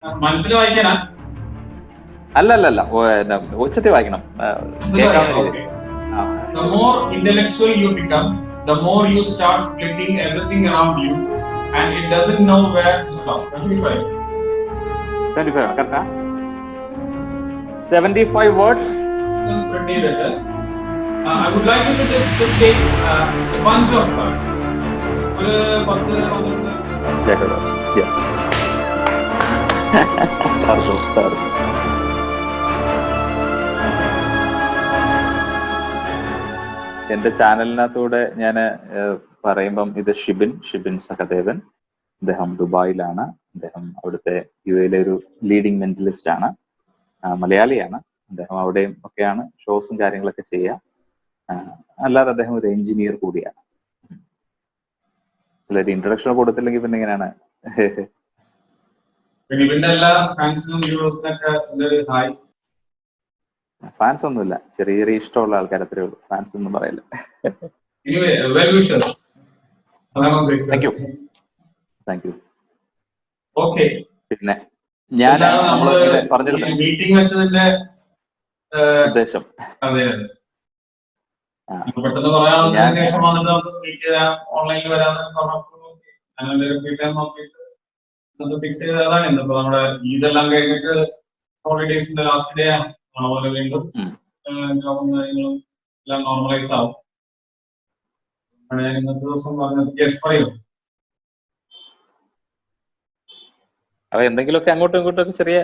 മനസ്സിൽ വായിക്കാനാ? അല്ലല്ല, ഉച്ചത്തിൽ വായിക്കണം, കേൾക്കാവുന്ന രീതിയിൽ. The more intellectual you become, the more you start splitting everything around you, and it doesn't know where to stop. 75. 75, correct? 75 words. Spread it. I would like you to just take a bunch of words. Yes. Sorry. എന്റെ ചാനലിനകത്തൂടെ ഞാൻ പറയുമ്പം ഇത് ഷിബിൻ സഹദേവൻ. അദ്ദേഹം ദുബായിലാണ്. അദ്ദേഹം അവിടുത്തെ യുഎയിലെ ഒരു leading mentalist ആണ്, മലയാളിയാണ്. അദ്ദേഹം അവിടെയും ഒക്കെയാണ് ഷോസും കാര്യങ്ങളൊക്കെ ചെയ്യുക. അല്ലാതെ അദ്ദേഹം ഒരു എഞ്ചിനീയർ കൂടിയാണ്. ചിലർ ഇൻട്രൊഡക്ഷൻ കൊടുത്തില്ലെങ്കിൽ പിന്നെ എങ്ങനെയാണ്? ഫാൻസ് ഒന്നുമില്ല, ചെറിയ ഇഷ്ടമുള്ള ആൾക്കാർ അത്രേ ഉള്ളൂ. ഫാൻസ് ഒന്നും പറയില്ല. Thank you. പിന്നെ ഞാൻ പറഞ്ഞിരുന്നു ഉദ്ദേശം പെട്ടെന്ന് പറയാൻ ശേഷം ഓൺലൈനിൽ വരാതെ ഫിക്സ് ചെയ്ത് അതാണ്. ഇന്നിപ്പോ നമ്മുടെ ഇതെല്ലാം കഴിഞ്ഞിട്ട് ഹോളിഡേസിന്റെ ലാസ്റ്റ് ഡേ ആണ്. അതുപോലെ വീണ്ടും ജോബും കാര്യങ്ങളും എല്ലാം നോർമലൈസ് ആവും. ഞാൻ ഇന്നത്തെ ദിവസം പറഞ്ഞത് കേസ് പറയൂ. അവ എന്തെങ്കിലുമൊക്കെ അങ്ങോട്ടും ഇങ്ങോട്ടും ഒക്കെ ചെറിയ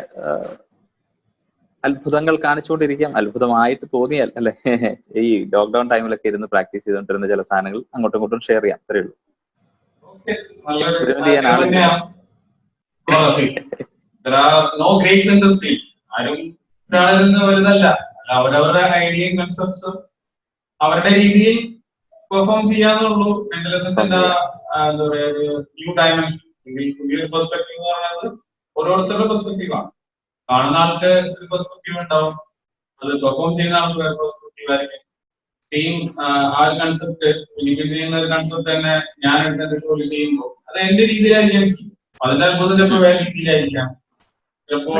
അത്ഭുതങ്ങൾ കാണിച്ചുകൊണ്ടിരിക്കാം. അത്ഭുതമായിട്ട് തോന്നിയാൽ അല്ലെ, ഈ ലോക്ക്ഡൌൺ ടൈമിലൊക്കെ ഇരുന്ന് പ്രാക്ടീസ് ചെയ്തുകൊണ്ടിരുന്ന ചില സാധനങ്ങൾ അങ്ങോട്ടും ഇങ്ങോട്ടും ഷെയർ ചെയ്യാം, അത്രേ ഉള്ളൂ. എക്സ്പെരിമെന്റ് ചെയ്യാൻ ആളില്ല. അവരവരുടെ ഐഡിയയും കൺസെപ്റ്റ്സും അവരുടെ രീതിയിൽ പെർഫോം ചെയ്യാന്നുള്ളൂ. മെന്റലിസത്തിന്റെ എന്താ പറയാ, ന്യൂ ഡയമെൻഷൻ, പുതിയൊരു പെർസ്പെക്റ്റീവ് എന്ന് പറയുന്നത് ഓരോരുത്തരുടെ പെർസ്പെക്റ്റീവാണ്. കാണുന്ന ആൾക്ക് ഒരു പെർസ്പെക്റ്റീവ് ഉണ്ടാവും, അത് പെർഫോം ചെയ്യുന്ന ആൾക്ക് വേറെ പെർസ്പെക്റ്റീവ് ആയിരിക്കും. സെയിം ആ ഒരു കൺസെപ്റ്റ്, എനിക്ക് ചെയ്യുന്ന ഒരു കൺസെപ്റ്റ് തന്നെ ഞാൻ എടുത്ത ഷോയിൽ ചെയ്യുമ്പോൾ അത് എന്റെ രീതിയിലായിരിക്കാം ചെയ്യും. അതിന്റെ അത്ഭുതം ചിലപ്പോൾ വേറെ രീതിയിലായിരിക്കാം. ചിലപ്പോൾ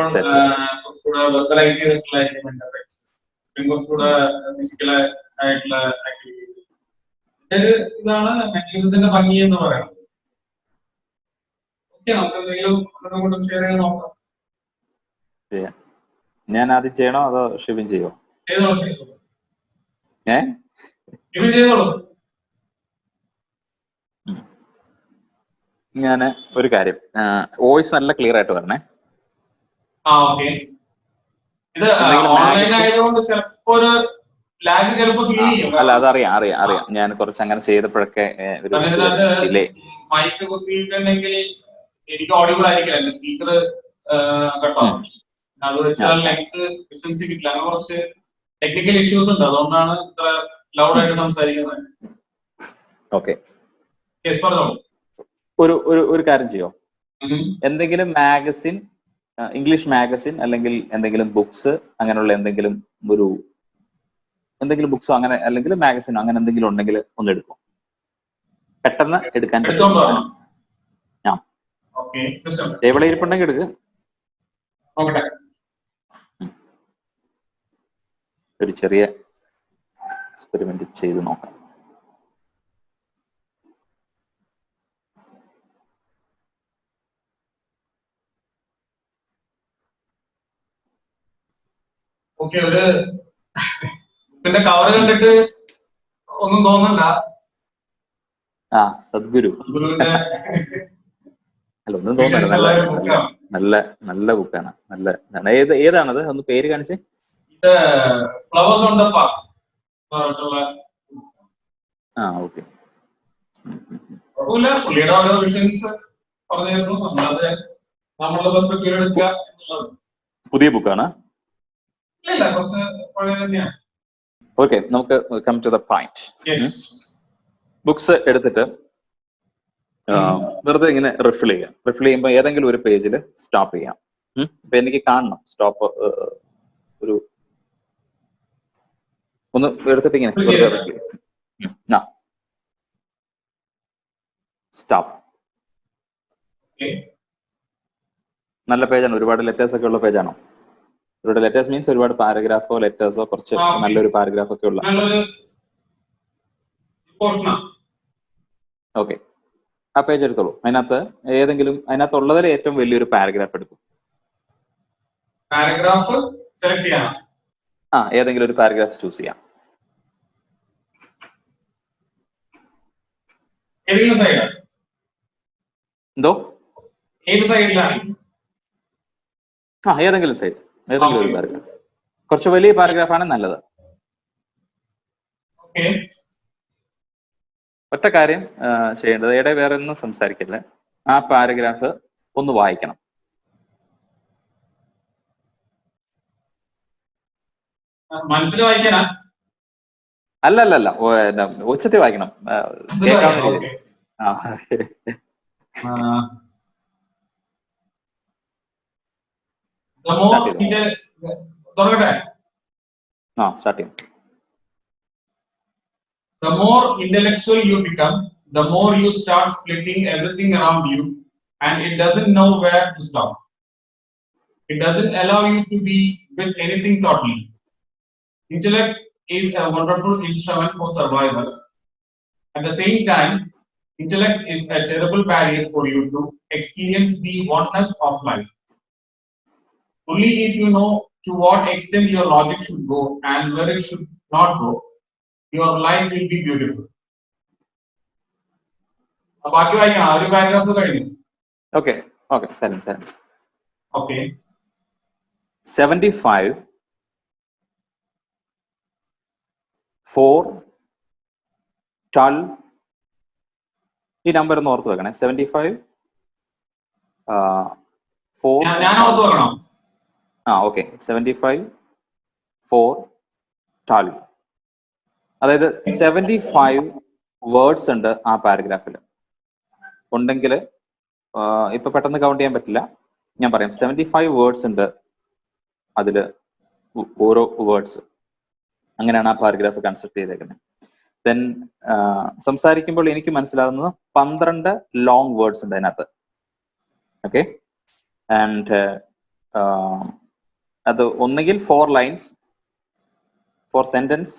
കുറച്ചുകൂടെ വെർബലൈസ് ചെയ്തിട്ടുള്ളതായിരിക്കും എന്റെ എഫക്ട്സ്, കുറച്ചുകൂടെ ഫിസിക്കൽ ആയിട്ടുള്ള ആക്ടിവിറ്റീസ്. ഇതാണ് മെക്കാനിസത്തിന്റെ ഭംഗി എന്ന് പറയുന്നത്. ഓക്കെ, നമുക്ക് എന്തെങ്കിലും അങ്ങോട്ടും ഷെയർ ചെയ്ത് നോക്കാം. ഞാൻ ആദ്യം ചെയ്യണോ അതോ ഷിബിൻ ചെയ്യോ? ഞാൻ ഒരു കാര്യം, വോയിസ് നല്ല ക്ലിയർ ആയിട്ട് വരണേ. അല്ല, അതറിയാം. ഞാൻ കുറച്ച് അങ്ങനെ ചെയ്തപ്പോഴൊക്കെ ഒരു മൈക്ക് കുത്തിയിട്ടുണ്ടെങ്കിൽ എനിക്ക് ഓഡിബിൾ ആയിരിക്കില്ല, സ്പീക്കർ കേട്ടോ. അത് വെച്ചാൽ ലെങ്ത് ഡിസ്റ്റൻസ് കിട്ടില്ല. അങ്ങനെ കുറച്ച് ടെക്നിക്കൽ ഇഷ്യൂസ് ഉണ്ട്, അതുകൊണ്ടാണ് ഇത്ര ലൗഡ് ആയിട്ട് സംസാരിക്കുന്നത്. ഓക്കെ, ഒരു കാര്യം ചെയ്യോ, എന്തെങ്കിലും മാഗസിൻ, ഇംഗ്ലീഷ് മാഗസിൻ അല്ലെങ്കിൽ എന്തെങ്കിലും ബുക്സ്, അങ്ങനെയുള്ള എന്തെങ്കിലും ബുക്സോ അങ്ങനെ അല്ലെങ്കിൽ മാഗസിനോ അങ്ങനെ എന്തെങ്കിലും ഉണ്ടെങ്കിൽ ഒന്ന് എടുക്കും, പെട്ടെന്ന് എടുക്കാൻ പറ്റും. എവിടെ ഇരിപ്പുണ്ടെങ്കിൽ എടുക്ക്. ഒരു ചെറിയ എക്സ്പെരിമെന്റ് ചെയ്ത് നോക്കാം. ഒരു ബുക്കിന്റെ കവർ കണ്ടിട്ട് ഒന്നും തോന്നണ്ട. സദ്ഗുരു അല്ല, ഒന്നും തോന്നണ്ട. നല്ല ബുക്കാണ്. ഏതാണത്? ഒന്ന് പേര് കാണിച്ചേ. Flowers on the park. Okay. പുള്ളിയുടെ ഓരോ വിഷൻസ് പറഞ്ഞിരുന്നു, നമ്മളത് നമ്മളുടെ പെർസ്പെക്റ്റീവ് എടുക്കുക എന്നുള്ളത്. പുതിയ ബുക്കാണ്? ഇല്ല, കുറച്ച് പഴയ തന്നെയാണ്. ഓക്കെ, നമുക്ക് come to the point. Books എടുത്തിട്ട് വെറുതെ ഇങ്ങനെ റിഫിൽ ചെയ്യാം. റിഫിൽ ചെയ്യുമ്പോൾ ഏതെങ്കിലും ഒരു പേജിൽ സ്റ്റോപ്പ് ചെയ്യാം. ഇപ്പൊ എനിക്ക് കാണണം സ്റ്റോപ്പ്, ഒന്ന് എടുത്തിട്ട് ഇങ്ങനെ സ്റ്റോപ്പ്. നല്ല പേജാണ്, ഒരുപാട് ലെറ്റേഴ്സ് ഒക്കെ ഉള്ള പേജാണോ? ഒരുപാട് ലെറ്റേഴ്സ് മീൻസ് ഒരുപാട് പാരഗ്രാഫോ ലെറ്റേഴ്സോ കുറച്ച് നല്ലൊരു പാരഗ്രാഫ് ഒക്കെ ഉള്ള. ഓക്കെ, ആ പേജ് എടുത്തോളൂ. അതിനകത്ത് ഏതെങ്കിലും അതിനകത്തുള്ളതിൽ ഏറ്റവും വലിയൊരു പാരഗ്രാഫ് എടുക്കും. പാരഗ്രാഫ് സെലക്ട് ചെയ്യണം. ഏതെങ്കിലും ഒരു പാരഗ്രാഫ് ചൂസ് ചെയ്യാം. എന്തോ? ഏത് സൈഡിലാണ്? ഏതെങ്കിലും സൈഡ്, ഏതെങ്കിലും ഒരു പാരഗ്രാഫ്. കുറച്ച് വലിയ പാരഗ്രാഫാണ് നല്ലത്. ഒറ്റ കാര്യം ചെയ്യേണ്ടത്, വേറെ ഒന്നും സംസാരിക്കില്ല, ആ പാരഗ്രാഫ് ഒന്ന് വായിക്കണം. മനസ്സിൽ വായിക്കാനാ? അല്ല, ഉച്ചത്തിൽ വായിക്കണം, കേൾക്കാവുന്ന രീതിയിൽ. സ്റ്റാർട്ട് ചെയ്യാം. The more intellectual you become, the more you start splitting everything around you, and it doesn't know where to stop. It doesn't allow you to be with anything totally. Intellect is a wonderful instrument for survival. At the same time, intellect is a terrible barrier for you to experience the oneness of life. Only if you know to what extent your logic should go and where it should not go, your life will be beautiful. ബാക്കി വായിക്കണം, ഒരു paragraph കഴിഞ്ഞു. Okay, silence. Okay. 75 4 12, ഈ number ഒന്ന് ഓർത്ത് വെക്കണേ. 75 4. ഞാൻ ഓർത്ത് വെക്കണം. ഓക്കെ, 75 4 12. അതായത് 75 വേർഡ്സ് ഉണ്ട് ആ പാരഗ്രാഫിൽ. ഉണ്ടെങ്കിൽ ഇപ്പൊ പെട്ടെന്ന് കൗണ്ട് ചെയ്യാൻ പറ്റില്ല, ഞാൻ പറയാം. 75 വേർഡ്സ് ഉണ്ട് അതിൽ, ഓരോ വേർഡ്സ്. അങ്ങനെയാണ് ആ പാരഗ്രാഫ് കൺസ്ട്രക്ട് ചെയ്തേക്കുന്നത്. ദെൻ സംസാരിക്കുമ്പോൾ എനിക്ക് മനസ്സിലാകുന്നത് 12 ലോങ് വേർഡ്സ് ഉണ്ട് അതിനകത്ത്. ഓക്കെ, ആൻഡ് അത് ഒന്നുകിൽ 4 lines, 4 sentence,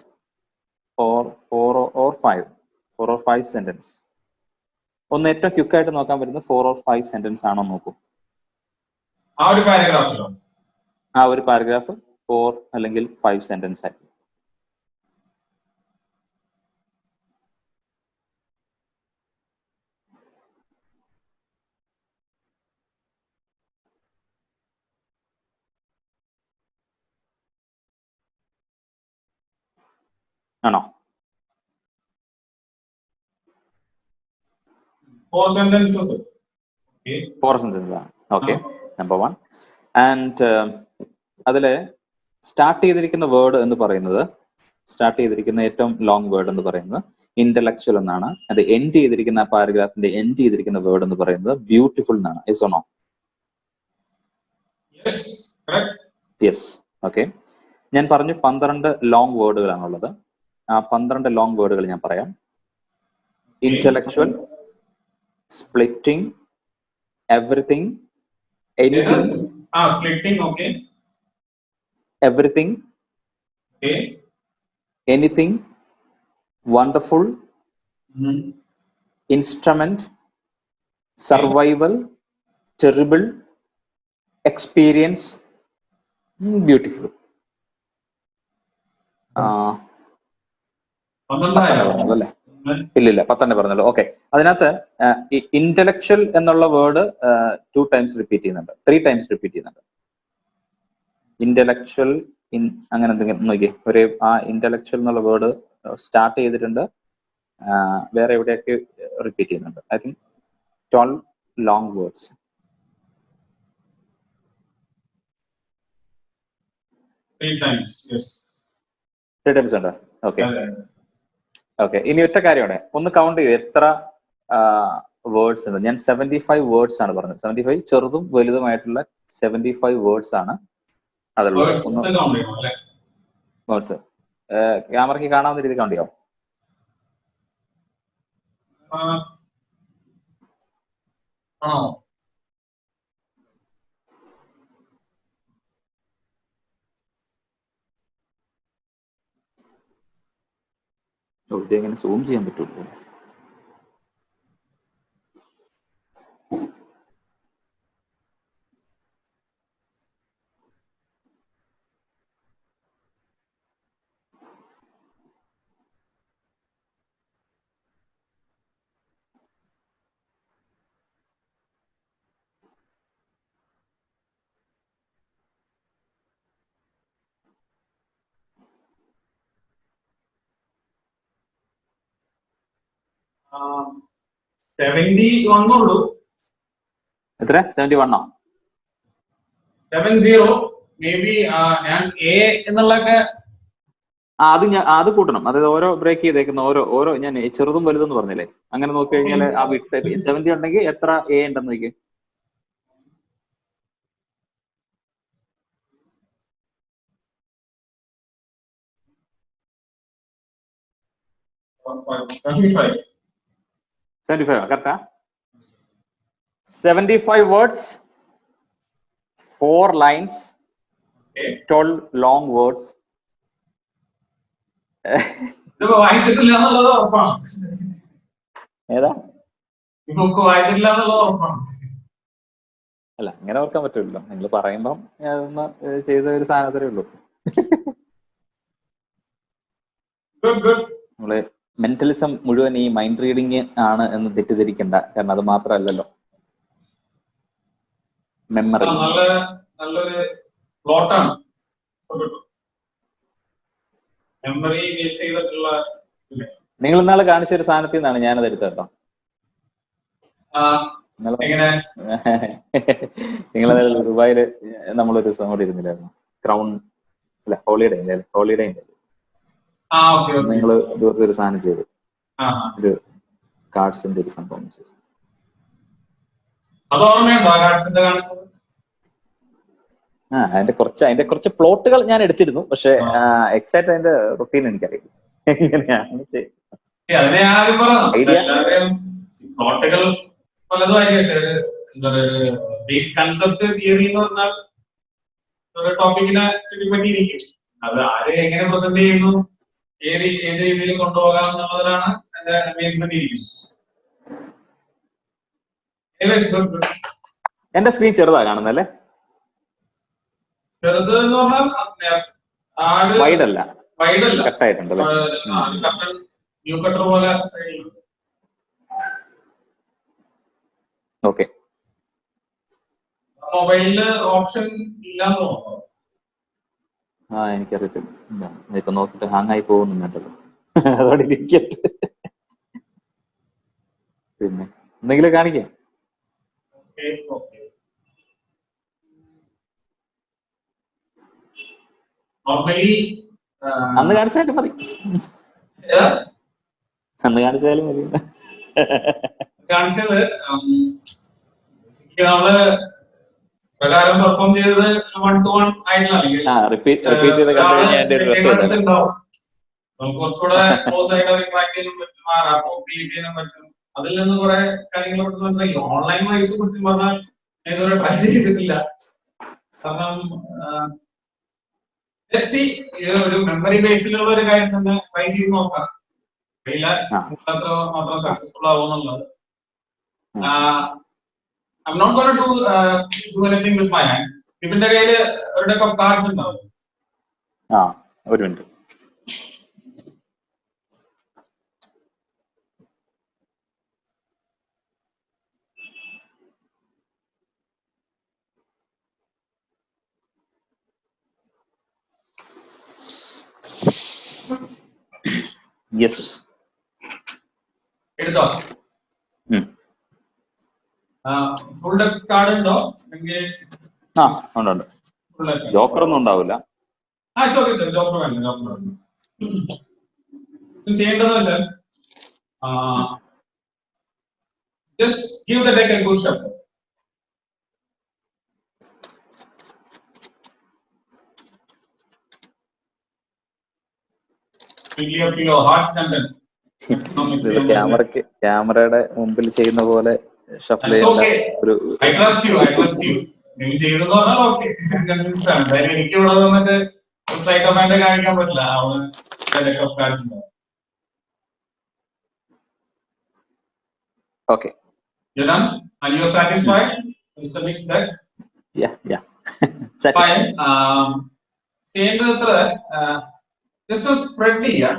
or 4 or 5 sentence. ഒന്ന് ഏറ്റവും ക്വിക്കായിട്ട് നോക്കാൻ പറ്റുന്നത് 4 or 5 സെന്റൻസ് ആണോ നോക്കൂ. ആ ഒരു പാരഗ്രാഫ് 4 അല്ലെങ്കിൽ 5 സെന്റൻസ് ആയി. ആണോ? 4 sentences. Okay, number 1. ആൻഡ് അതില് സ്റ്റാർട്ട് ചെയ്തിരിക്കുന്ന വേർഡ് എന്ന് പറയുന്നത്, സ്റ്റാർട്ട് ചെയ്തിരിക്കുന്ന ഏറ്റവും ലോങ് വേർഡ് എന്ന് പറയുന്നത് ഇന്റലക്ച്വൽ എന്നാണ്. അത് എൻഡ് ചെയ്തിരിക്കുന്ന ആ പാരഗ്രാഫിന്റെ എൻഡ് ചെയ്തിരിക്കുന്ന വേർഡ് എന്ന് പറയുന്നത് ബ്യൂട്ടിഫുൾ എന്നാണ്. Yes or no? Yes. Okay, ഞാൻ പറഞ്ഞു 12 ലോങ് വേർഡുകളാണുള്ളത്. ആ 12 ലോങ് വേർഡുകൾ ഞാൻ പറയാം. Intellectual, splitting, everything, anything, splitting, okay, everything, okay, anything, wonderful, instrument, survival, terrible, experience, beautiful. അല്ലേ? ഇല്ല, 10 പറഞ്ഞല്ലോ. ഓക്കെ, അതിനകത്ത് ഇന്റലക്ച്വൽ എന്നുള്ള വേർഡ് 2 ടൈംസ് റിപ്പീറ്റ് ചെയ്യുന്നുണ്ട്, 3 ടൈംസ് റിപ്പീറ്റ് ചെയ്യുന്നുണ്ട്. ഇന്റലക്ച്വൽ അങ്ങനെ എന്തെങ്കിലും നോക്കി, ഒരു ആ ഇന്റലക്ച്വൽ എന്നുള്ള വേർഡ് സ്റ്റാർട്ട് ചെയ്തിട്ടുണ്ട്, വേറെ എവിടെയൊക്കെ റിപ്പീറ്റ് ചെയ്യുന്നുണ്ട്. I think 12 long words. 3 times, yes. 3 times ഉണ്ട്. Okay, okay. ഇനി ഒറ്റ കാര്യമാണ്, ഒന്ന് കൗണ്ട് ചെയ്യൂ എത്ര വേർഡ്സ് ഉണ്ട്. ഞാൻ 75 വേർഡ്സ് ആണ് പറഞ്ഞത്. 75 ചെറുതും വലുതുമായിട്ടുള്ള 75 വേർഡ്സ് ആണ് അതുള്ളത്. വേർഡ്സ് ക്യാമറയ്ക്ക് കാണാവുന്ന രീതി കൗണ്ട് ചെയ്യാം. ഇത് എങ്ങനെ സൂം ചെയ്യാൻ പറ്റുള്ളൂ? ആ, 71 ഉള്ളൂ. എത്ര? 71 70 മേ ബി. ഞാൻ എ എന്നുള്ളതൊക്കെ അത് കൂട്ടണം. അതായത് ഓരോ ബ്രേക്ക് ചെയ്തേക്കുന്ന ഓരോ ഞാൻ ചെറുതും വലുതെന്ന് പറഞ്ഞില്ലേ, അങ്ങനെ നോക്കി കഴിഞ്ഞാൽ ആ വിട്ട് 70 ഉണ്ടെങ്കിൽ എത്ര എ ഉണ്ടെന്ന് നോക്കി. $75. 75 correct? 75 words, 4 lines, 12 long words. ഇതിപ്പോ വായിച്ചിട്ടില്ല എന്നുള്ളത് ഉറപ്പാണ്. ഏതാ? ഈ ബുക്ക് വായിച്ചിട്ടില്ല എന്നുള്ളത് ഉറപ്പാണ്. അല്ല, അങ്ങനെ ഓർക്കാൻ പറ്റില്ലല്ലോ. നിങ്ങൾ പറയുമ്പം ഞാനൊന്ന് ചെയ്ത ഒരു സാധനത്തിലേ ഉള്ളൂ. നമ്മള് മെന്റലിസം മുഴുവൻ ഈ മൈൻഡ് റീഡിങ് ആണ് എന്ന് തെറ്റിദ്ധരിക്കണ്ട. കാരണം അത് മാത്രമല്ലല്ലോ. മെമ്മറി നല്ലൊരു പ്ലോട്ടാണ്. മെമ്മറി ബേസ് ചെയ്തിട്ടുള്ള. നിങ്ങൾ ഇന്നാള് കാണിച്ച ഒരു സാധനത്തിൽ നിന്നാണ് ഞാനത് എടുത്തത് കേട്ടോ. നിങ്ങളത് ദുബായില് നമ്മളൊരു ദിവസം കൂടി ഇരുന്നില്ലായിരുന്നു? ക്രൗൺ അല്ല, ഹോളിഡേ നിങ്ങൾ ഒരു സാധനം ചെയ്തു, ഒരു കാർഡ്സിന്റെ ഒരു സംഭവം ചെയ്തു. അതിന്റെ കുറച്ച് പ്ലോട്ടുകൾ ഞാൻ എടുത്തിരുന്നു. പക്ഷെ എക്സാക്ട് അതിന്റെ റുട്ടീൻ എനിക്കറിയില്ല എങ്ങനെയാണ് പ്ലോട്ടുകൾ പലതുമായിരിക്കും. പക്ഷേ ബേസ് കൺസെപ്റ്റ് തിയറി എന്ന് പറഞ്ഞാൽ ഒരു ടോപ്പിക്കിനെ ചുറ്റിപ്പറ്റിയിരിക്കും. അത് ആര് എങ്ങനെ പ്രസന്റ് ചെയ്യുന്നു, ഏത് രീതിയിൽ കൊണ്ടുപോകാം എന്നുള്ളതിലാണ് എന്റെ അമേസ്മെന്റ് ഇരിക്കുന്നത്. എന്റെ സ്ക്രീൻ ചെറുതാ കാണുന്നല്ലേ? ചെറുത് എന്ന് പറഞ്ഞാൽ വൈഡല്ല, കട്ടായിട്ടുണ്ടല്ലേ? ന്യൂ കട്ടർ പോലെ. ഓക്കെ. മൊബൈലില് ഓപ്ഷൻ ഇല്ലാന്ന് തോന്നുന്നു. എനിക്കറിയത്തില്ല. ഇപ്പൊ നോക്കിട്ട് ഹാങ് ആയി പോകുന്നു വേണ്ടല്ലോ. അതോടെ ഇരിക്കട്ടെ. പിന്നെ എന്തെങ്കിലും കാണിക്കാം. അന്ന് കാണിച്ചാലും മതി. കാണിച്ചത് നമ്മള് പ്രകാരം പെർഫോം ചെയ്തത് 1-to-1 ആയിട്ടില്ല. നമുക്ക് കുറച്ചുകൂടെ ക്ലോസ് ആയിട്ട് ഇന്ററാക്ട് ചെയ്യാനും പറ്റും. അതിൽ നിന്ന് കുറെ കാര്യങ്ങൾ മനസ്സിലാക്കി. ഓൺലൈൻ വൈസ് കുറിച്ച് പറഞ്ഞാൽ ഇതുവരെ ട്രൈ ചെയ്തിട്ടില്ല. കാരണം ഒരു മെമ്മറി ബേസിലുള്ള ഒരു കാര്യം തന്നെ ട്രൈ ചെയ്ത് നോക്കാം. മാത്രം successful ആവുമെന്നുള്ളത്. I'm not going to do anything with my hand. ഇതിന്റെ കയ്യില് ഒരു ഡെക്ക് ഓഫ് കാർഡ്സ് ഉണ്ടാവും. ഒരു മിനിറ്റ്. യെസ്, എടുത്തോ. ഫുൾ ഡെക്ക് കാർഡ് ഉണ്ടോ? ഉണ്ട്. ജോക്കർ ഒന്നും ഉണ്ടാവില്ല. ജോക്കർ വേണ്ട. ചെയ്യേണ്ടത് വെച്ചാൽ just give the deck a good shuffle. Really up to your heart's content. ക്യാമറയുടെ മുമ്പിൽ ചെയ്യുന്ന പോലെ ഷഫിൾ ഒരു I trust you. നിങ്ങൾ ചെയ്തെന്ന് പറഞ്ഞാൽ ഓക്കെ, കൺവിൻസ്ഡ് ആണ്. എന്തായാലും എനിക്ക് ഇവിടെ വന്നിട്ട് സ്ലൈഡ് ഓഫ് ഹാൻഡ് കാണിക്കാൻ പറ്റില്ല. Okay. You're done? And you're satisfied? It's a mixed deck. Yeah. Satisfied. Fine. Same just to spread here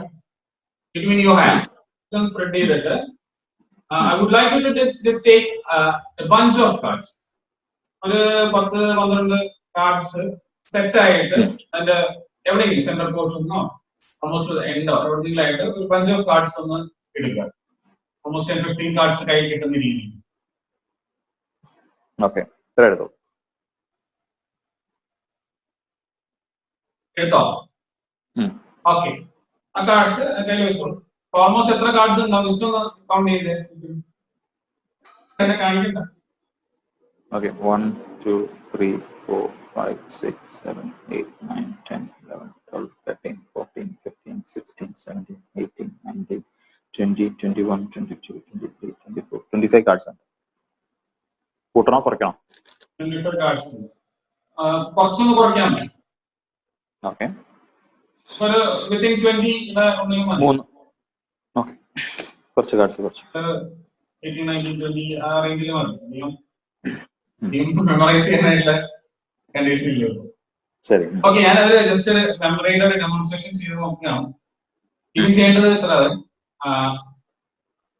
between your hands. Just spread it. I would like you to just take a bunch of cards. ഒരു 10-12 cards set ആയിട്ട് അതിന്റെ എവിടെയെങ്കിലും centre പോർഷനോ almost endo എവിടെയെങ്കിലും ആയിട്ട് ഒരു bunch of cards ഒന്ന് എടുക്കുക. Almost 10-15 cards കയ്യിൽ കിട്ടുന്ന രീതിയിൽ. ഓക്കെ, ഇത്ര എടുത്തു. എടുത്തോ? ഓക്കെ, ആ കാർഡ്സ് കയ്യിൽ വെച്ചോളൂ. ഓൾമോസ്റ്റ് എത്ര കാർഡ്സ് ഉണ്ടാവും ജസ്റ്റ് ഒന്ന് കൗണ്ട് ചെയ്ത് കാണിക്കണ്ട. Okay, 1, 2, 3, 4, 5, 6, 7, 8, 9, 10, 11, 12, 13, 14, 15, 16, 17, 18, 19, 20, 21, 22, 23, 24, 25 കാർഡ്സ് ഉണ്ട്. കൂട്ടണോ കുറയ്ക്കണോ? 25 കാർഡ്സ് കുറച്ചൊന്ന് കുറയ്ക്കാൻ മതി. ഓക്കെ, ഒരു വിത്തിൻ 20 3. ഓക്കെ, കുറച്ച് കാർഡ്സ് കുറച്ച് 18, 19, 20 ആ റേഞ്ചിൽ മതി. മെമ്മറൈസ് ചെയ്യാനായിട്ടുള്ള കണ്ടീഷൻ ഇല്ലല്ലോ. ശരി. ഓക്കെ, ഞാനത് ജസ്റ്റ് ഒരു മെമ്മറിയുടെ ഒരു ഡെമോൺസ്ട്രേഷൻ ചെയ്ത് നോക്കുകയാണ്. ഇനി ചെയ്യേണ്ടത് ഇത്ര,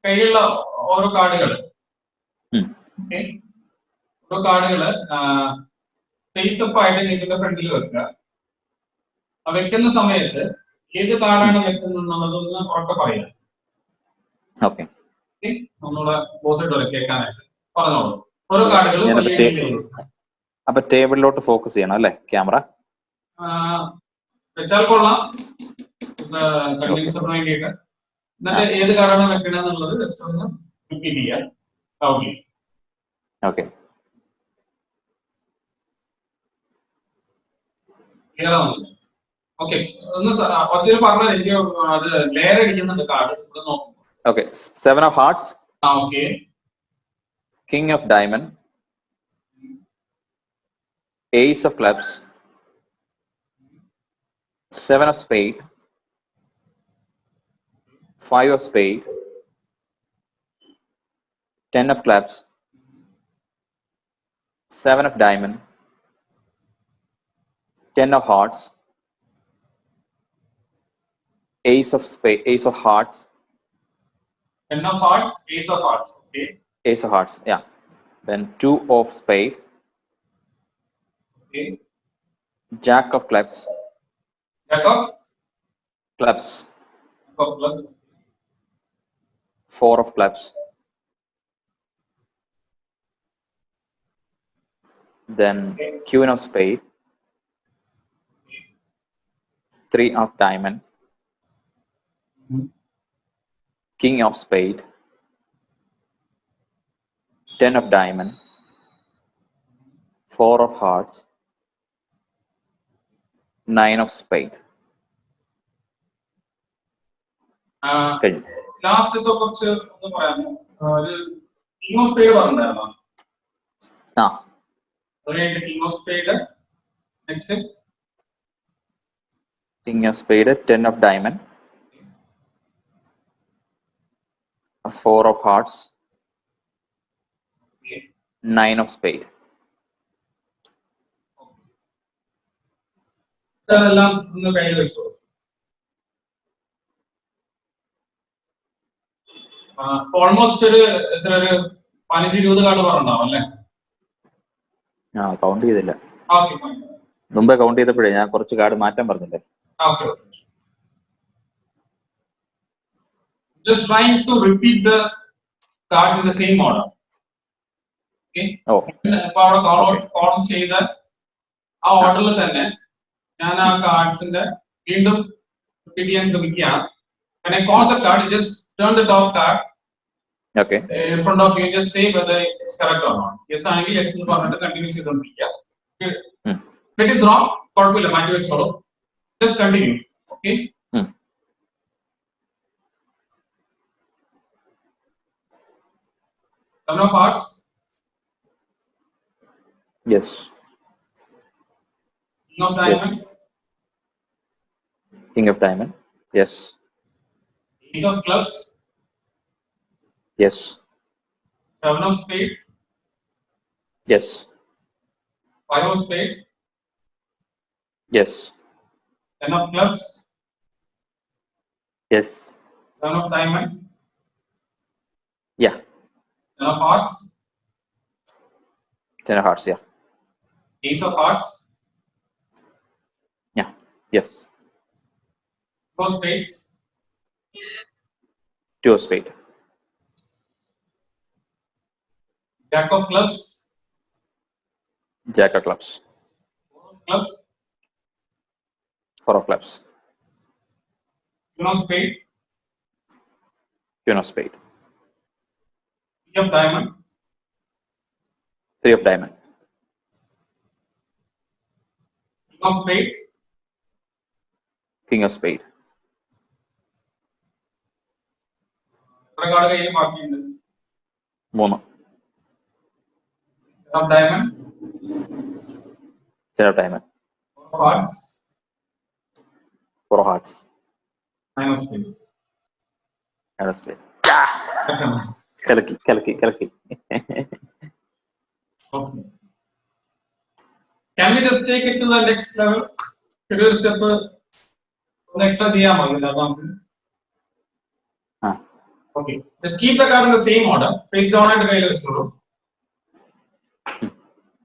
കയ്യിലുള്ള ഓരോ കാർഡുകൾ ഓരോ കാർഡുകള് ഫേസ് അപ്പ് ആയിട്ട് നിങ്ങളുടെ ഫ്രണ്ടിൽ വെക്കുക. വെക്കുന്ന സമയത്ത് ഏത് കാർഡാണ് വെക്കുന്നത് എന്നുള്ളതൊന്ന് ഉറക്കെ പറയാം. ഓക്കെ, ഒന്നുകൂടെ ബോസായിട്ട് വരെ കേൾക്കാനായിട്ട് പറഞ്ഞോളൂ. ഓരോ കാർഡുകളും അപ്പൊ ടേബിളിലോട്ട് ഫോക്കസ് ചെയ്യണം അല്ലേ ക്യാമറ? വെച്ചാൽ കൊള്ളാം കണ്ടിന്യൂസിന് വേണ്ടിയിട്ട്. എന്നിട്ട് ഏത് കാർഡാണ് വെക്കണമെന്നുള്ളത് ജസ്റ്റ് ഒന്ന് റിപ്പീറ്റ് ചെയ്യാം. ഓക്കെ, ക്ലിയർ ആവുന്നില്ല? ഓക്കെ, ഒന്ന് ഒച്ചയിൽ പറഞ്ഞത് എനിക്ക് അത് ലെയർ അടിക്കുന്നുണ്ട് കാർഡ് നോക്കും. Okay, 7 of hearts. Okay, King of diamond, Ace of clubs, 7 of spade, 5 of spade, 10 of clubs, 7 of diamond, 10 of hearts, Ace of spade, Ace of hearts, 10 of hearts, Ace of hearts. Okay, Ace of hearts, yeah. Then 2 of spade, okay, Jack of clubs, Jack of clubs, 4 of clubs, then Queen of spade, 3 of diamond, King of spade, 10 of diamond, 4 of hearts, 9 of spade. ലാസ്റ്റത്തെ കുറച്ച് ഒന്ന് പറയാമോ? ഒരു king of spade പറഞ്ഞിട്ടുണ്ടായിരുന്നോ? King of spade. Next King of spade, 10 of diamond, 4 of hearts, 9 of spade. അതെല്ലാം ഒന്ന് കയ്യിൽ വെച്ചോ. ഓൾമോസ്റ്റ് ഒരു എത്ര ഒരു 15-20 കാർഡ് പറഞ്ഞിട്ടുണ്ടാവും അല്ലേ? കൗണ്ട് ചെയ്തില്ല. ഓക്കെ, മുമ്പേ കൗണ്ട് ചെയ്തപ്പോഴേ ഞാൻ കുറച്ച് കാർഡ് മാറ്റാൻ പറഞ്ഞില്ലേ? Okay, just trying to repeat the cards in the same order. Okay, അപ്പോൾ അവിടെ കോളം ചെയ്ത ആ ഓർഡറിൽ തന്നെ ഞാൻ ആ കാർഡ്സിന്റെ വീണ്ടും റിപ്പീറ്റ് ചെയ്യാൻ ശ്രമിക്കുകയാണ്. When I call the card, you just turn the top card in front of you and just say whether it's correct or not. Yes ആണെങ്കിൽ yes എന്ന് പറഞ്ഞിട്ട് കണ്ടിന്യൂ ചെയ്തുകൊണ്ടിരിക്കുക. If it is wrong, കുഴപ്പമില്ല, മാറ്റി വെച്ചോളൂ. Just continue. Okay. Seven of hearts. Yes. King of diamond. Yes. King of diamond. Yes. Ace of clubs. Yes. Seven of spade, Yes. five of spade, Yes. ten of clubs, Yes. seven of diamond, Yeah. ten of hearts, Ten of hearts. Yeah. ace of hearts, Yeah. Yes. two of spades, Two of spade. jack of clubs, Jack of clubs. four of clubs, Four of clubs. queen of spade, Queen of spade. three of diamond, Three of diamond. king of spade, King of spade. എത്ര card കയ്യിൽ ബാക്കിയുണ്ട്? മൂന്ന്. Ten of diamond, Ten of diamond. four of hearts, Four of hearts. nine of spade. Nine of spade. കലക്കി കലക്കി കലക്കി. Okay. Can we just take it to the next level? ചെറിയൊരു step ഒന്ന് extra ചെയ്യാമോ ഇതിനകത്ത് നമുക്ക്? ആ. Okay. Just keep the card in the same order. Face down ആയിട്ട് കയ്യിൽ വെച്ചോളൂ.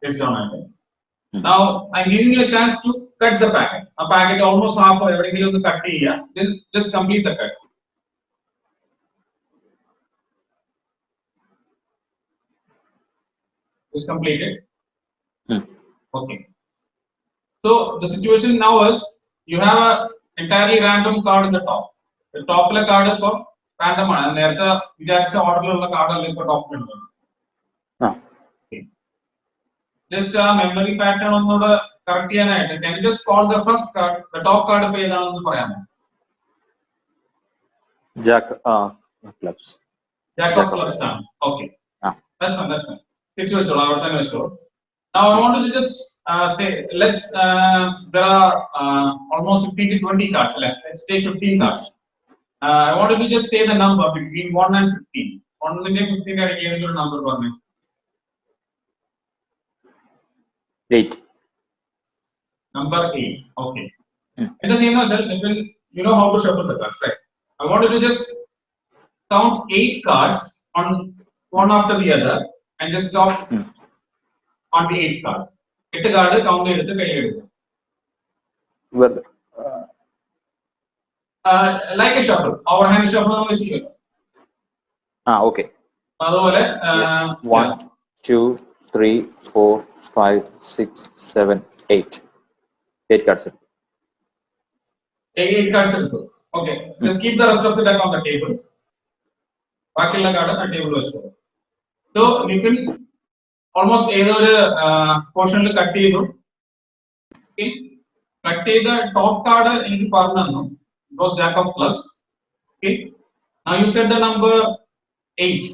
Face down ആയിട്ട്. Now I'm giving you a chance to cut the packet. A packet almost half എവിടെയെങ്കിലും ഒന്ന് കട്ട് ചെയ്യുക. Then just complete the cut. Just complete it. Okay. So the situation now is you have a entirely random card in the top. The top le card ipo random ആണ്. നേരത്തെ വിചാരിച്ച ഓർഡറിലുള്ള card അല്ല ഇപ്പൊ ടോപ്പിൽ ഉള്ളത്. Just ആ memory pattern ഒന്നുകൂടെ correct ചെയ്യാനായിട്ട് can you just call the first card, the top card ഇപ്പൊ ഏതാണെന്ന് പറയാമോ? Jack of clubs. Jack of clubs ആണ്. Okay. That's fine. തിരിച്ചു വെച്ചോളൂ, അവിടെ തന്നെ വെച്ചോളൂ. Now I want to just say let's there are almost 15 to 20 cards left. Let's take 15 cards. I wanted to just say the number between 1 and 15. 1 and 15 ഇടയ്ക്ക് ഏതെങ്കിലും ഒരു number പറഞ്ഞു. 8. Number 8. Okay. എന്താ ചെയ്യുന്ന വെച്ചാൽ you know how to shuffle the cards, right? I wanted to just count 8 cards on one after the other and just count on the 8th card. 8 card count ചെയ്തിട്ട് കയ്യിൽ എടുക്കുക. Like a shuffle, overhand shuffle നമ്മൾ ചെയ്യുമല്ലോ. Okay. അതുപോലെ 1 2 3 4 5 6 7 8. 8 cards. 8 cards എടുത്തു. Okay. Just keep the rest of the deck on the table. ബാക്കിയുള്ള card ആ table വെച്ചോളൂ. So you can almost ഏതൊരു പോർഷനിൽ കട്ട് ചെയ്തു. കട്ട് ചെയ്ത ടോപ്പ് കാർഡ് എനിക്ക് പറഞ്ഞു തന്നു. It was Jack of clubs. Okay. Now you set the number 8.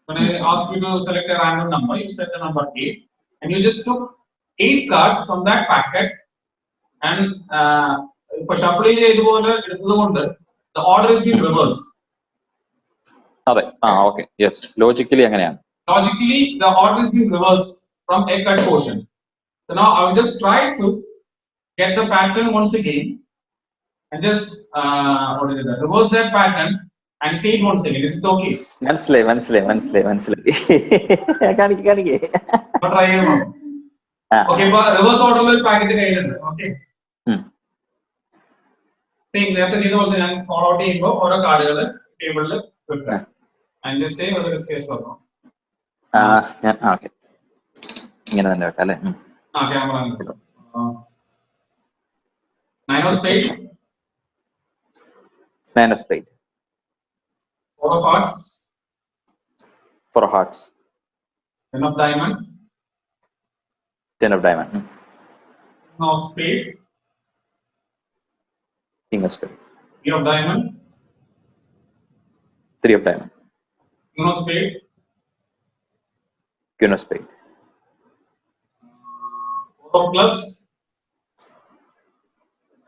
When I asked you to select a random number, you set the number 8, and you just took 8 cards from that packet, and for shuffling ഇതുപോലെ എടുത്തതുകൊണ്ട് the order is being reversed. അതെ. Okay. Yes. Logically അങ്ങനെയാണ്. Logically, the order is being reversed from a cut portion. So now I will just try to get the pattern once again and just reverse that pattern and say it once again. Is it okay? മനസ്സിലായി. കാണിക്കേ. Try it. Okay, but reverse order ൽ packet കയ്യിലുണ്ട്. Okay. Same നേരത്തെ ചെയ്ത പോലെ ഞാൻ call out ചെയ്യുമ്പോൾ ഓരോ കാർഡുകൾ ടേബിളിൽ വെക്കുക. And just say whether it's yes or no. Okay. ഇങ്ങനെ തന്നെ വെക്കാം അല്ലേ? Camera. 9 of spade. 9 of spade. 4 of hearts. 4 of hearts. 10 of diamond. 10 of diamond. King of spade. King of spade. 3 of diamond. 3 of diamond. Queen of spade. Queen of spade. 4 of clubs.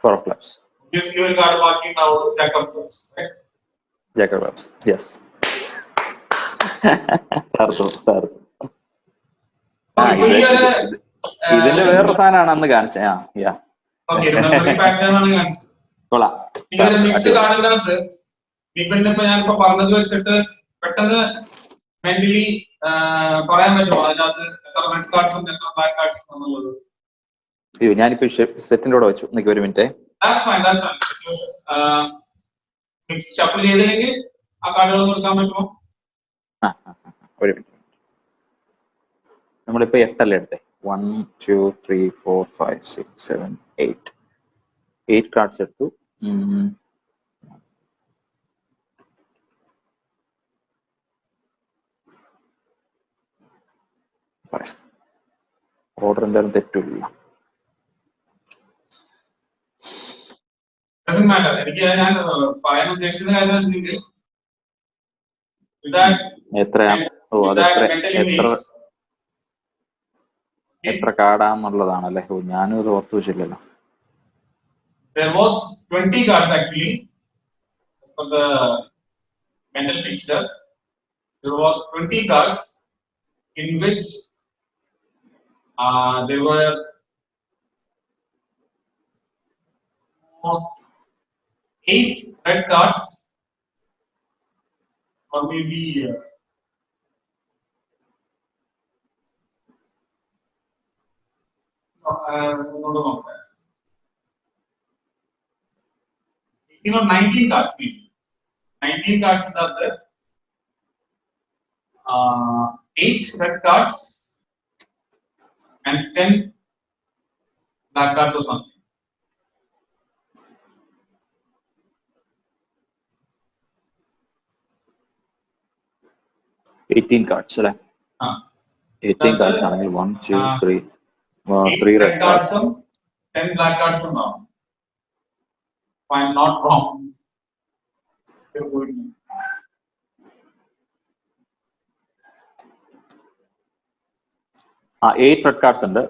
4 of clubs. Yes, you will got a marking now. Jack of clubs. Right? Jack of clubs. Yes. സാർത്തു. ഇതിന്റെ വേറൊരു സാധനമാണ് അന്ന് കാണിച്ചത്. കൊള്ളാം. Mixed കാർഡിനകത്ത് വിപിന്റെ ഇപ്പൊ ഞാനിപ്പോ പറഞ്ഞത് വെച്ചിട്ട് പെട്ടെന്ന് മെന്റലി പറയാൻ പറ്റുമോ അതിനകത്ത് എത്ര റെഡ് കാർഡ്സും എത്ര ബ്ലാക്ക് കാർഡ്സും എന്നുള്ളത്? ഞാനിപ്പോ സെറ്റിന്റെ കൂടെ വെച്ചു. നിക്ക് ഒരു മിനിറ്റ്. മിക്സ് ഷഫിൾ ചെയ്തില്ലെങ്കിൽ ആ കാർഡുകൾ എടുക്കാൻ പറ്റുമോ? ഒരു മിനിറ്റ്. നമ്മളിപ്പോ 8 അല്ലേ എടുത്തേ? 1 2 3 4 5 6 7 8 കാർഡ്സ് എടുത്തു. ഓർഡർ എന്തായാലും തെറ്റില്ല. എനിക്ക് ഞാൻ പറയാൻ ഉദ്ദേശിക്കുന്ന കാര്യം എത്ര കാർഡാന്നുള്ളതാണല്ലേ? ഞാനും ഇത് ഓർത്തു വെച്ചില്ലല്ലോ. There was 20 cards actually for the mental picture. There was 20 cards in which there were almost 8 red cards, or maybe 19 cards, maybe 19 cards are there. 8 red cards and 10 black cards or something. $18 cards, right? 18 cards ആണെങ്കിൽ 1 2 3 3 red cards, 10 black cards now. If I am not wrong. 8 red cards ഉണ്ട്.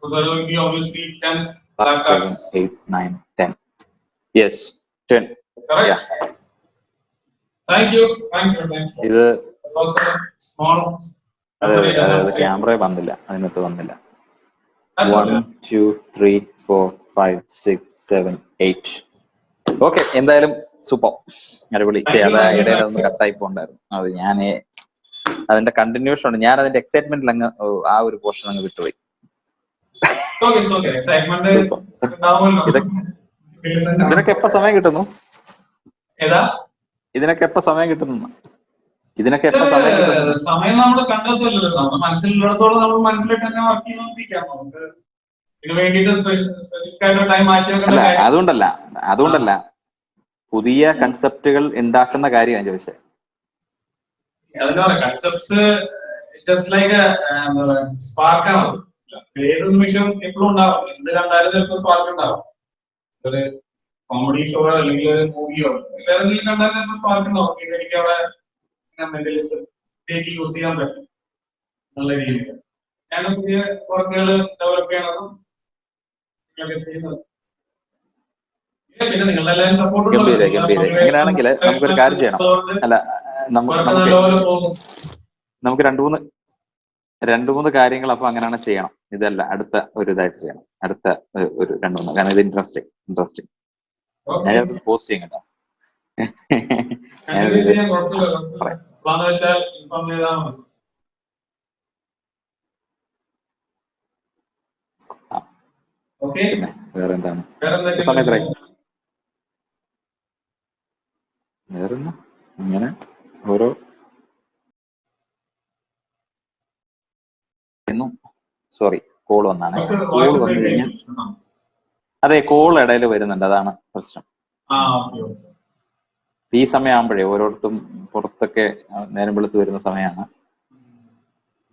So there will be obviously 10 black cards. 7 8 9 10. Yes, 10. Correct. Yeah. Thank you. Thanks. ഇത് small. Camera വന്നില്ല, അതിനകത്ത് വന്നില്ല. 1 2 3 4 5 6 7 8. Okay, എന്തായാലും super, അടിപൊളി. ഇടയിലൊന്ന് കട്ടായി പോണ്ടായിരുന്നു. അത് ഞാൻ അതിന്റെ കണ്ടിന്യൂഷൻ ഉണ്ട്. ഞാൻ അതിന്റെ എക്സൈറ്റ്മെന്റിൽ അങ്ങ് ആ ഒരു പോർഷൻ അങ്ങ് വിട്ടുപോയി. ഇതിനൊക്കെ എപ്പോ സമയം കിട്ടുന്നു? ഇതിനൊക്കെ എപ്പോ സമയം കിട്ടുന്നു? സമയം നമ്മൾ കണ്ടെത്തല്ലോ. നമ്മുടെ മനസ്സിലുള്ളിടത്തോളം നമ്മൾ മനസ്സിലായിട്ട് തന്നെ വർക്ക് ചെയ്തോണ്ടിരിക്കാം. നമുക്ക് ഇതിന് വേണ്ടിയിട്ട് സ്പെസിഫിക് ആയിട്ട് ടൈം മാറ്റി വെക്കേണ്ട. അതുകൊണ്ടല്ല പുതിയ കൺസെപ്റ്റുകൾ ഉണ്ടാക്കുന്ന കാര്യമാണ് ചോദിച്ചത്. അതിനാ കൺസെപ്റ്റ്സ് ജസ്റ്റ് ലൈക്ക് സ്പാർക്കാണ്. ഏത് നിമിഷം എപ്പോഴും ഉണ്ടാവും. എന്ത് കണ്ടാലും ചിലപ്പോൾ സ്പാർക്ക് ഉണ്ടാവും. ഒരു കോമഡി ഷോയോ അല്ലെങ്കിൽ ഒരു മൂവിയോ വേറെ എന്തെങ്കിലും കണ്ടാലും ചിലപ്പോൾ സ്പാർക്ക് ഉണ്ടാവും. എനിക്ക് അവിടെ മെന്റലിസ്റ്റ് യൂസ് ചെയ്യാൻ പറ്റും എന്നുള്ള രീതിയിൽ ഞാൻ പുതിയ വർക്കുകൾ ഡെവലപ്പ് ചെയ്യണതും ചെയ്യുന്നത്. പിന്നെ നിങ്ങളെല്ലാവരും സപ്പോർട്ട് അങ്ങനെയാണെങ്കിൽ നമുക്കൊരു കാര്യം ചെയ്യണം. അല്ല, നമുക്ക് രണ്ട് മൂന്ന് കാര്യങ്ങൾ അപ്പൊ അങ്ങനെയാണ് ചെയ്യണം. ഇതല്ല, അടുത്ത ഒരു ഇതായിട്ട് ചെയ്യണം. അടുത്ത ഒരു 2-3, കാരണം ഇത് ഇൻട്രസ്റ്റിംഗ്. ഞാൻ പോസ്റ്റ് ചെയ്യും കേട്ടോ. പിന്നെ വേറെ എന്താണ് സമയത്തായി? വേറൊന്ന് ഇങ്ങനെ ഓരോ സോറി, കോൾ വന്നാണ്. കോൾ വന്നു കഴിഞ്ഞാൽ അതെ, കോൾ ഇടയിൽ വരുന്നുണ്ട്, അതാണ് പ്രശ്നം. ഈ സമയമാകുമ്പോഴേ ഓരോരുത്തും പുറത്തൊക്കെ നേരം വെളുത്ത് വരുന്ന സമയമാണ്.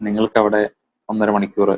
നിങ്ങൾക്ക് അവിടെ 1.5 മണിക്കൂർ